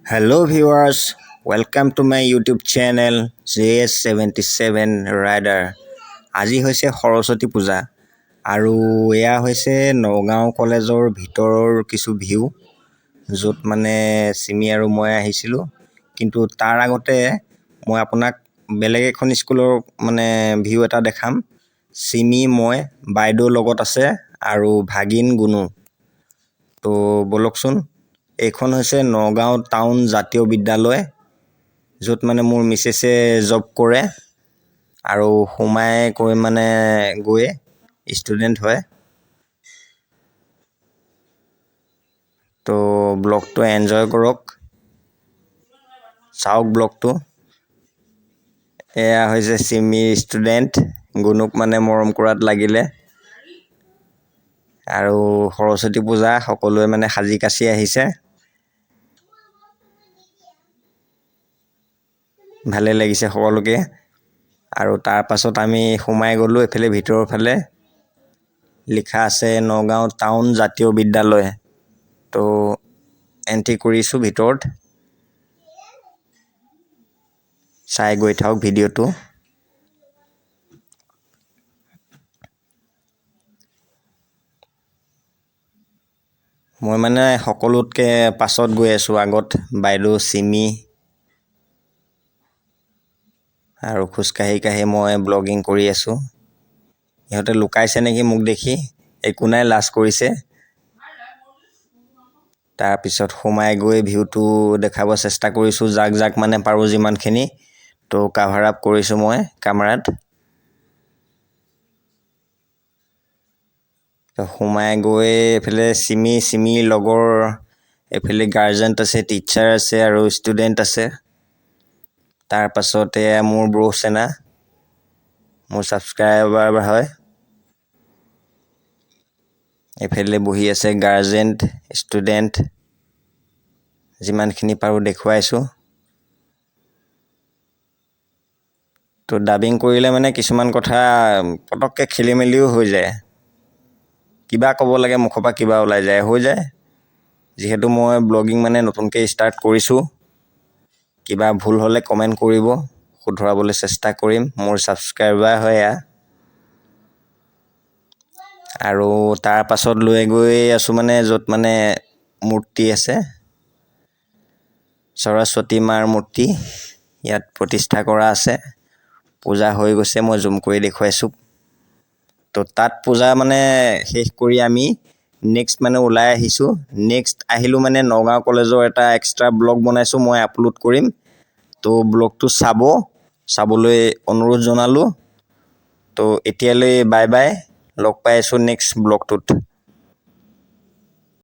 Hello viewers, welcome to my YouTube channel JS77 Rider. আজি হৈছে সৰস্বতী পূজা আৰু এয়া হৈছে নগাঁও কলেজৰ ভিতৰৰ কিছু ভিউ য'ত মানে সিমি আৰু মই আহিছিলোঁ কিন্তু তাৰ আগতে মই আপোনাক বেলেগ এখন স্কুলৰ মানে ভিউ এটা দেখাম সিমি মই বাইদেউৰ লগত আছে আৰু ভাগিন গুণু তো বলকচোন এইখন হৈছে নগাঁও টাউন জাতীয় বিদ্যালয় য'ত মানে মোৰ মিছেছে জব কৰে আৰু সোমাই কৈ মানে গৈ ষ্টুডেন্ট হয় তো ব্লগটো এনজয় কৰক চাওক ব্লগটো এয়া হৈছে সিমি ষ্টুডেন্ট গুণুক মানে মৰম কৰাত লাগিলে আৰু সৰস্বতী পূজা সকলোৱে মানে সাজি কাচি আহিছে ভালে লাগিছে সকলোকে আৰু তাৰ পাছত আমি সোমাই গলো এফালে ভিতৰৰ ফালে লিখা আছে নগাঁও টাউন জাতীয় বিদ্যালয় তো এন্ট্ৰি কৰিছো ভিতৰত চাই গৈ থাকক ভিডিঅ'টো মই মানে সকলোতকে পাছত গৈ আছো আগত বাইদেউ সিমি আৰু খুসকাহি কাহি মই ব্লগিং কৰি আছো ইহঁতে লুকাইছে নেকি মোক দেখি একো নাই লাজ কৰিছে তাৰ পিছত সোমাই গৈ ভিউটো দেখাব চেষ্টা কৰিছো জাক মানে পাৰো যিমানখিনি তো কভাৰ আপ কৰিছো মই কেমেৰাত তো সোমাই গৈ এফালে সিমি লগৰ এফালে গাৰ্জেন আছে টিচাৰ আছে আৰু ষ্টুডেন্ট আছে তাৰ পাছতে মোৰ ব্ৰো সেনা মোৰ সাবস্ক্ৰাইবাৰ হয় এফালে বহি আছে গাৰ্জেন ষ্টুডেন্ট যিমানখিনি পাৰো দেখুৱাইছো তো ডাবিং কৰিলে মানে কিছুমান কথা পটককে খেলিমেলিও হৈ যায় কিবা ক'ব লাগে মুখৰ পৰা কিবা ওলাই যায় হৈ যায় যেহেতু মই ব্লগিং মানে নতুনকৈ ষ্টাৰ্ট কৰিছো কিবা ভুল হলে কমেন্ট কৰিব শুধৰাবলৈ চেষ্টা কৰিম মোৰ সাবস্ক্ৰাইবাৰ হয় আৰু তাৰ পাছত লৈ গৈ আছো মানে য'ত মানে মূৰ্তি আছে সৰস্বতী মাৰ মূৰ্তি ইয়াত প্ৰতিষ্ঠা কৰা আছে পূজা হৈ গৈছে মই জুম কৰি দেখুৱাইছো তো তাত পূজা মানে শেষ কৰি আমি নেক্সট মানে ওলাই আহিছো নেক্সট আহিলো মানে নগাঁও কলেজৰ এটা এক্সট্ৰা ব্লগ বনাইছো মই আপলোড কৰিম তো ব্লগটো চাবলৈ অনুৰোধ জনালো তো এতিয়ালৈ বাই বাই লগ পাই আছো নেক্সট ব্লগটোত